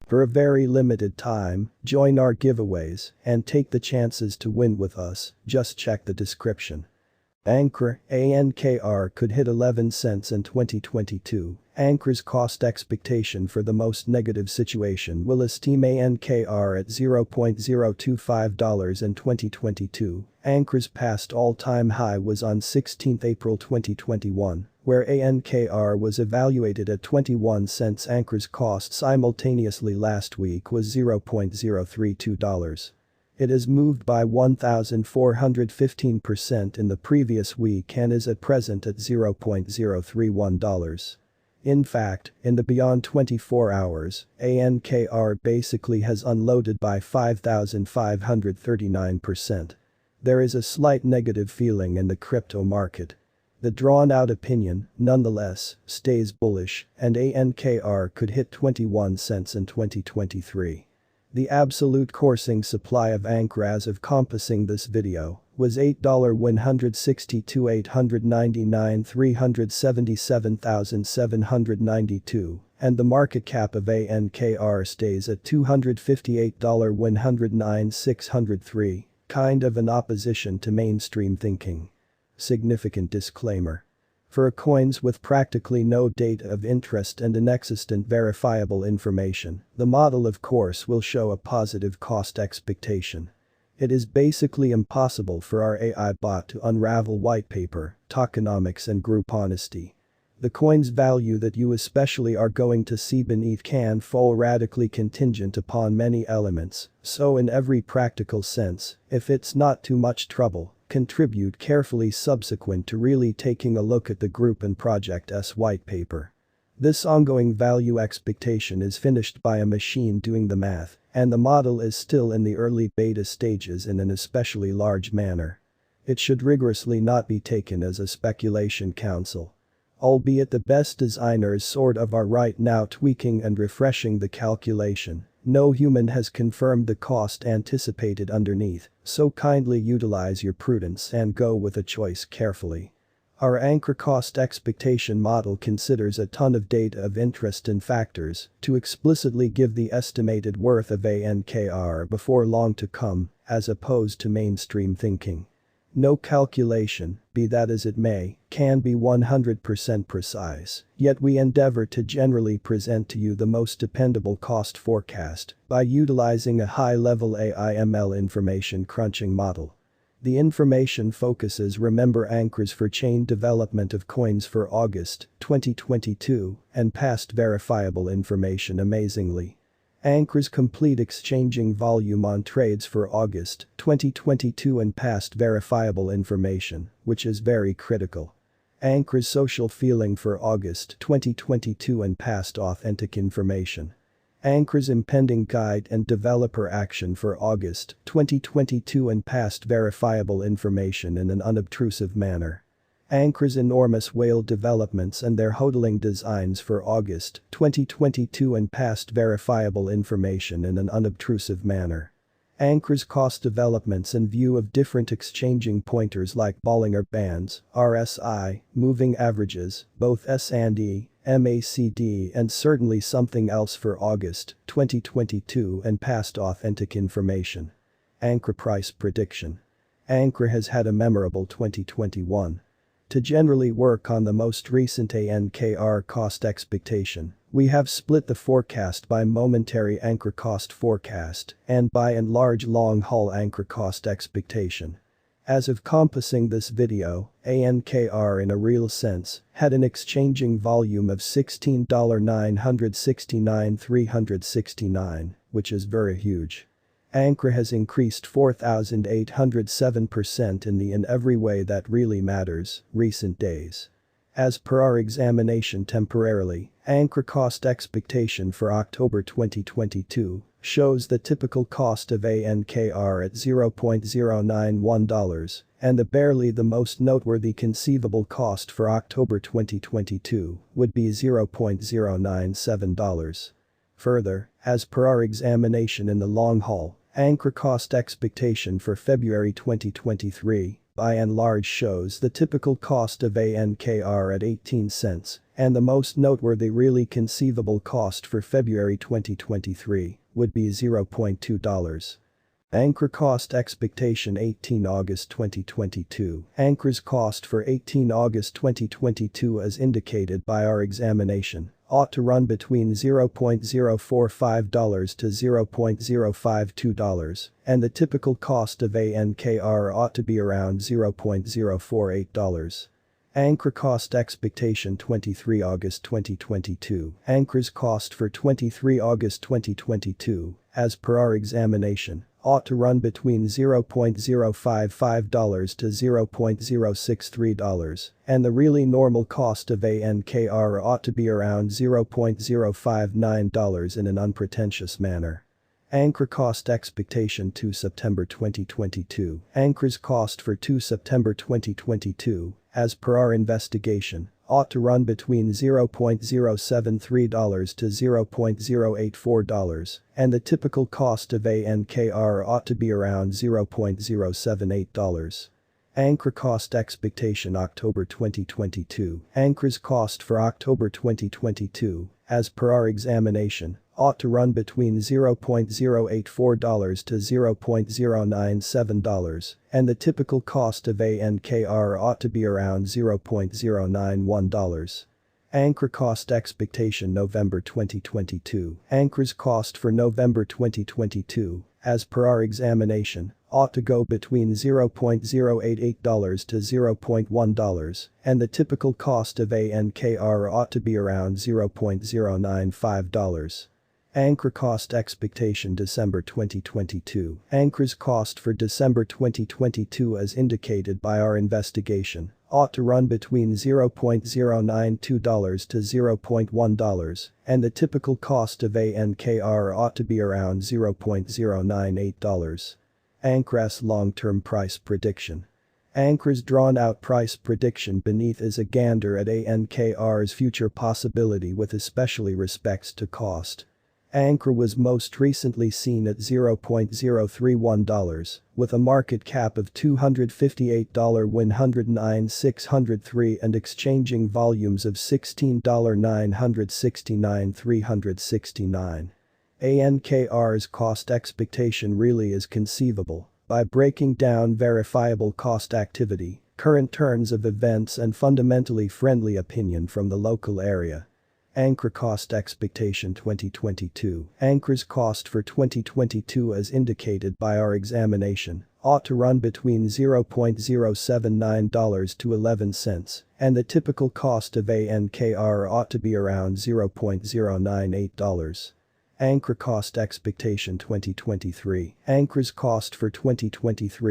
For a very limited time, join our giveaways and take the chances to win with us, just check the description. Ankr, ANKR could hit 11 cents in 2022. Ankr's cost expectation for the most negative situation will esteem ANKR at $0.025 in 2022. Ankr's past all-time high was on 16 April 2021, where ANKR was evaluated at 21 cents. Ankr's cost simultaneously last week was $0.032. It has moved by 1,415% in the previous week and is at present at $0.031. In fact, in the beyond 24 hours, ANKR basically has unloaded by 5,539%. There is a slight negative feeling in the crypto market. The drawn-out opinion, nonetheless, stays bullish, and ANKR could hit 21 cents in 2023. The absolute coursing supply of Ankr as of compassing this video was $8,162,899,377,792, and the market cap of ANKR stays at $258,109,603, kind of an opposition to mainstream thinking. Significant disclaimer. For coins with practically no data of interest and inexistent verifiable information, the model of course will show a positive cost expectation. It is basically impossible for our AI bot to unravel white paper, tokenomics and group honesty. The coin's value that you especially are going to see beneath can fall radically contingent upon many elements, so in every practical sense, if it's not too much trouble, contribute carefully subsequent to really taking a look at the group and project's white paper. This ongoing value expectation is finished by a machine doing the math, and the model is still in the early beta stages in an especially large manner. It should rigorously not be taken as a speculation counsel. Albeit the best designers sort of are right now tweaking and refreshing the calculation. No human has confirmed the cost anticipated underneath, so kindly utilize your prudence and go with a choice carefully. Our Ankr cost expectation model considers a ton of data of interest and factors to explicitly give the estimated worth of ANKR before long to come, as opposed to mainstream thinking. No calculation, be that as it may, can be 100% precise, yet we endeavor to generally present to you the most dependable cost forecast by utilizing a high-level AI/ML information crunching model. The information focuses remember Ankr's for chain development of coins for August 2022 and past verifiable information amazingly. Ankr's complete exchanging volume on trades for August 2022 and past verifiable information, which is very critical. Ankr's social feeling for August 2022 and past authentic information. Ankr's impending guide and developer action for August 2022 and past verifiable information in an unobtrusive manner. Ankr's enormous whale developments and their hodling designs for August 2022 and past verifiable information in an unobtrusive manner. Ankr's cost developments in view of different exchanging pointers like Bollinger Bands, RSI, moving averages, both S&E, MACD and certainly something else for August 2022 and past authentic information. Ankr price prediction. Ankr has had a memorable 2021. To generally work on the most recent ANKR cost expectation, we have split the forecast by momentary Ankr cost forecast and by and large long-haul Ankr cost expectation. As of compassing this video, ANKR in a real sense had an exchanging volume of $16,969,369, which is very huge. Ankr has increased 4,807% in every way that really matters, recent days. As per our examination temporarily, Ankr cost expectation for October 2022 shows the typical cost of ANKR at $0.091 and the most noteworthy conceivable cost for October 2022 would be $0.097. Further, as per our examination in the long haul, Ankr cost expectation for February 2023, by and large shows the typical cost of Ankr at 18 cents, and the most noteworthy really conceivable cost for February 2023 would be $0.2. Ankr cost expectation 18 August 2022. Ankr's cost for 18 August 2022 as indicated by our examination ought to run between $0.045 to $0.052, and the typical cost of Ankr ought to be around $0.048. Ankr cost expectation 23 August 2022. Ankr's cost for 23 August 2022, as per our examination, ought to run between $0.055 to $0.063, and the really normal cost of Ankr ought to be around $0.059 in an unpretentious manner. Ankr cost expectation 2 September 2022. Ankr's cost for 2 September 2022, as per our investigation, ought to run between $0.073 to $0.084, and the typical cost of Ankr ought to be around $0.078. Ankr cost expectation October 2022. Ankr's cost for October 2022, as per our examination, ought to run between $0.084 to $0.097, and the typical cost of Ankr ought to be around $0.091. Ankr cost expectation November 2022. Ankr's cost for November 2022, as per our examination, ought to go between $0.088 to $0.1, and the typical cost of Ankr ought to be around $0.095. Ankr cost expectation December 2022. Ankr's cost for December 2022 as indicated by our investigation ought to run between $0.092 to $0.1, and the typical cost of Ankr ought to be around $0.098. Ankr's long-term price prediction. Ankr's drawn-out price prediction beneath is a gander at Ankr's future possibility with especially respects to cost. Ankr was most recently seen at $0.031, with a market cap of $258,109,603 and exchanging volumes of $16,969,369. Ankr's cost expectation really is conceivable by breaking down verifiable cost activity, current turns of events and fundamentally friendly opinion from the local area. Ankr cost expectation 2022. Ankr's cost for 2022 as indicated by our examination ought to run between $0.079 to 11 cents, and the typical cost of Ankr ought to be around $0.098. Ankr cost expectation 2023. Ankr's cost for 2023